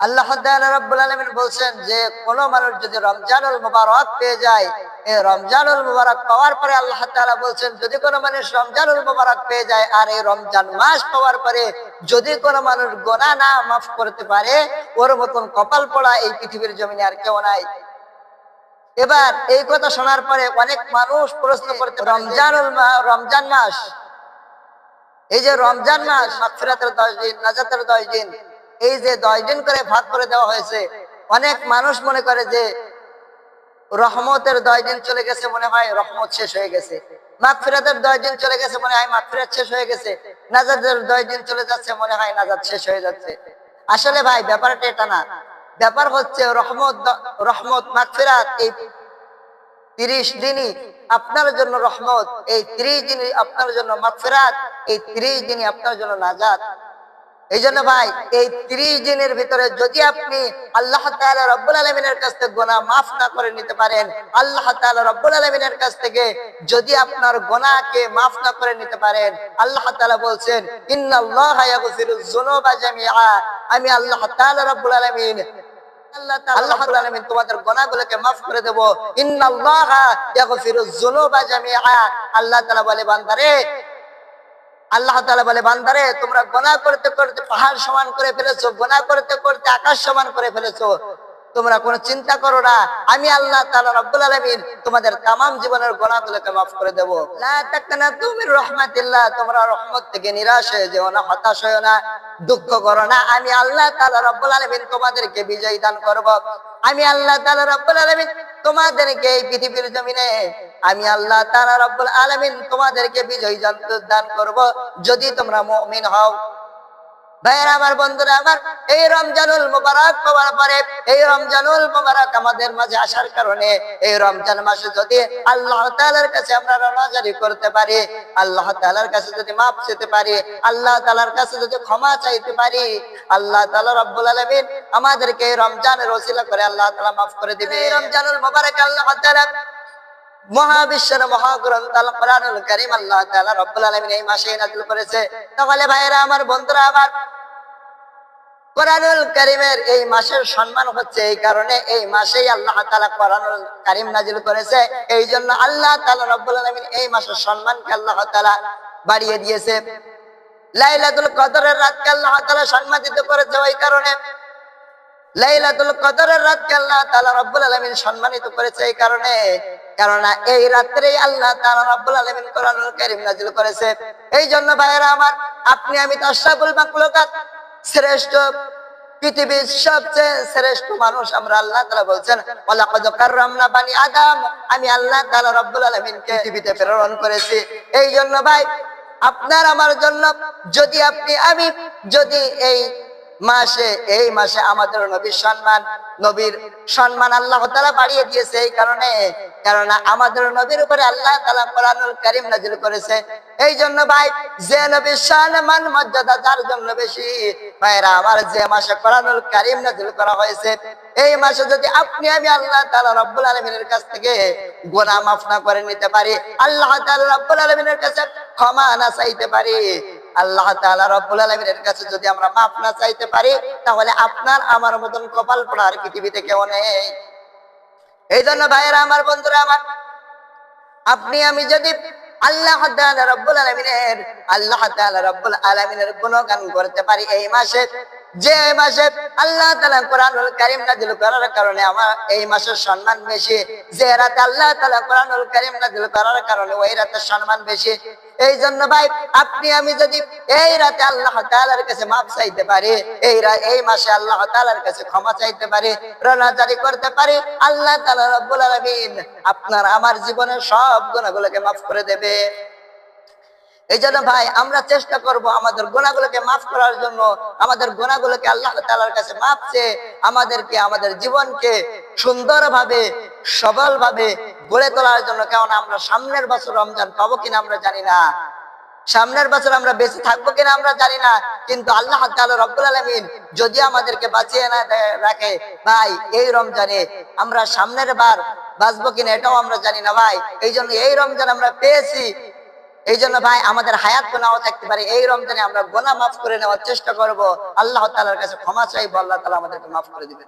আল্লাহ তাআলা রাব্বুল আলামিন বলছেন যে কোন মানুষ যদি রমজানুল মুবারক পেয়ে যায়, এই রমজানুল মুবারক পাওয়ার পরে আল্লাহ তাআলা বলছেন যদি কোন মানুষ রমজানুল মুবারক পেয়ে যায় আর এই রমজান মাস পাওয়ার পরে যদি কোন মানুষ গুনাহ না মাফ করতে পারে, ওর মতন কপাল পোড়া এই পৃথিবীর জমিনে আর কেউ নাই। এবার এই কথা শোনার পরে অনেক মানুষ প্রশ্ন করতে, রমজান মাস, এই যে রমজান মাস মাগফিরাতের 10 দিন, নাজাতের 10 দিন, এই যে 10 দিন করে ভাগ করে দেওয়া হয়েছে, অনেক মানুষ মনে করে যে রহমতের 10 দিন চলে গেছে, মনে হয় রহমত শেষ হয়ে গেছে। মাগফিরাতের 10 দিন চলে গেছে, মনে হয় মাগফিরাত শেষ হয়ে গেছে। নাজাতের 10 দিন চলে যাচ্ছে, মনে হয় নাজাত শেষ হয়ে যাচ্ছে। আসলে ভাই ব্যাপারটা এটা না। ব্যাপার হচ্ছে রহমত মাগফিরাত এই 30 দিনই আপনার জন্য রহমত, এই 30 দিনই আপনার জন্য মাগফিরাত, এই 30 দিনই আপনার জন্য নাজাত। এই জন্য ভাই এই 30 দিনের ভিতরে যদি আপনি আল্লাহ তাআলা রব্বুল আলামিনের কাছ থেকে গুনাহ মাফ না করে নিতে পারেন, আল্লাহ তাআলা রব্বুল আলামিনের কাছ থেকে যদি আপনার গুনাহকে মাফ না করে নিতে পারেন, আল্লাহ তাআলা বলছেন ইন্নাল্লাহা ইয়াগফিরুয যুনুবা জামিআ, আমি আল্লাহ তাআলা রব্বুল আলামিন আল্লাহ রাব্বুল আলামিন তোমাদের গুনাহগুলোকে maaf করে দেব। ইন্নাল্লাহা ইয়াগফিরুয যুনুবা জামিআ, আল্লাহ তাআলা বলে বান্দারে তোমরা গুনাহ করতে করতে পাহাড় সমান করে ফেলেছো, গুনাহ করতে করতে আকাশ সমান করে ফেলেছো, তোমরা কোনো চিন্তা করো না, আমি আল্লাহ তাআলা রাব্বুল আলামিন তোমাদের তামাম জীবনের গুনাহগুলোকে maaf করে দেব। লা তাকনাতু মির রাহমাতিল্লাহ, তোমরা রহমত থেকে নিরাশ হয়ে যেও না, হতাশ হয়ো না, দুঃখ করো না, আমি আল্লাহ তাআলা রাব্বুল আলামিন তোমাদেরকে বিজয় দান করব। আমি আল্লাহ তাআলা রাব্বুল আলামিন তোমাদেরকে এই পৃথিবীর জমিনে আমি আল্লাহ তাআলা রাব্বুল আলামিন তোমাদেরকে বিজয় দান করব যদি তোমরা মুমিন হও। ভাইরা আমার, বন্ধুরা আমার, এই রমজানুল মুবারক পাওয়ার পরে, এই রমজানুল মুবারক আমাদের মাঝে আসার কারণে এই রমজান মাসে যদি আল্লাহ তাআলার কাছে আমরা রোজাদারি করতে পারি, আল্লাহ তাআলার কাছে যদি মাফ চেতে পারি, আল্লাহ তাআলার কাছে যদি ক্ষমা চাইতে পারি, আল্লাহ তাআলা রাব্বুল আলামিন আমাদেরকে এই রমজানের ওসিলা করে আল্লাহ তাআলা মাফ করে দিবে। এই রমজানুল মুবারক আল্লাহ তাআলা মহাবিশ্বের মহাগ্রন্থ আল কোরআনুল কারীম আল্লাহ তাআলা রাব্বুল আলামিন এই মাসে নাযিল করেছে। তাহলে ভাইরা আমার, বন্ধুরা আমার, কোরআনুল কারীমের এই মাসের সম্মান হচ্ছে এই কারণে, এই মাসেই আল্লাহ তাআলা কোরআনুল কারীম নাযিল করেছে। এই জন্য আল্লাহ তাআলা রাব্বুল আলামিন এই মাসের সম্মানকে আল্লাহ তাআলা বাড়িয়ে দিয়েছে। লাইলাতুল কদরের রাতকে আল্লাহ তাআলা সম্মানিত করেছে ওই কারণে, লাইলাতুল কদরের রাতকে আল্লাহ তাআলা রাব্বুল আলামিন সম্মানিত করেছে এই কারণে, কেননা এই রাত্রেই আল্লাহ তাআলা রাব্বুল আলামিন কোরআনুল কারীম নাযিল করেছে। এই জন্য ভাইরা আমার, আপনি আমি তো আশরাফুল মাখলুকাত, শ্রেষ্ঠ, পৃথিবীর সবচেয়ে শ্রেষ্ঠ মানুষ আমরা। আল্লাহ তাআলা বলছেন ওয়ালাকাদ কাররামনা বানি আদম, আমি আল্লাহ তাআলা রাব্বুল আলামিনকে পৃথিবীতে প্রেরণ করেছি। এই জন্য ভাই আপনার আমার জন্য যদি আপনি আমি যদি এই মাসে আমাদের নবীর সম্মান আল্লাহ তাআলা বাড়িয়ে দিয়েছে এই কারণে, কেননা আমাদের নবীর উপরে আল্লাহ তাআলা কোরআনুল কারীম নাযিল করেছে। এই জন্য ভাই যে নবীর সম্মান মর্যাদা যার জন্য বেশি, ভাইরা আমার, যে মাসে কোরআনুল কারীম নাযিল করা হয়েছে এই মাসে যদি আপনি আমি আল্লাহ তাআলা রাব্বুল আলামিনের কাছ থেকে গুনাহ মাফ না করে নিতে পারি, আল্লাহ তাআলা রাব্বুল আলামিনের কাছে ক্ষমা না চাইতে পারি, আল্লাহ তাআলা রাব্বুল আলামিনের কাছে যদি আমরা মাফ না চাইতে পারি, তাহলে আপনার আমার মতন কপাল পোড়া আর পৃথিবীতে কেউ নেই। এই জন্য ভাইয়েরা আমার, বন্ধুরা আমার, আপনি আমি যদি আল্লাহ তাআলা রাব্বুল আলামিনের গুণগান করতে পারি এই মাসে, যে মাসে আল্লাহ তাআলা কোরআনুল কারীম নাযিল করার কারণে আমার এই মাসের সম্মান বেশি, যে রাতে আল্লাহ তাআলা কোরআনুল কারীম নাযিল করার কারণে ওই রাতের সম্মান বেশি। এই জন্য ভাই আপনি আমি যদি এই রাতে আল্লাহ তাআলার কাছে মাফ চাইতে পারি, এই মাসে আল্লাহ তাআলার কাছে ক্ষমা চাইতে পারি, রোজাদারি করতে পারি, আল্লাহ তাআলা রাব্বুল আলামিন আপনার আমার জীবনের সব গুনাহগুলোকে মাফ করে দেবে। এই জন্য ভাই আমরা চেষ্টা করব আমাদের গুনাহগুলোকে মাফ করার জন্য, আমাদের গুনাহগুলোকে আল্লাহ তাআলার কাছে মাফ চেয়ে আমাদেরকে আমাদের জীবনকে সুন্দরভাবে সবলভাবে গড়ে তোলার জন্য। কারণ আমরা সামনের বছর রমজান পাবো কিনা আমরা জানি না, সামনের বছর আমরা বেঁচে থাকবো কিনা আমরা জানি না, কিন্তু আল্লাহ তাআলা রাব্বুল আলামিন যদি আমাদেরকে বাঁচিয়ে না রাখে ভাই, এই রমজানে আমরা সামনের বার বাঁচবো কিনা এটাও আমরা জানি না ভাই। এই জন্য এই রমজান আমরা পেয়েছি, এই জন্য ভাই আমাদের হায়াত গুনাহ থাকতে পারে, এই রমজানে আমরা গুনাহ মাফ করে নেওয়ার চেষ্টা করব, আল্লাহ তাআলার কাছে ক্ষমা চাইবো, আল্লাহ তাআলা আমাদেরকে মাফ করে দিবেন।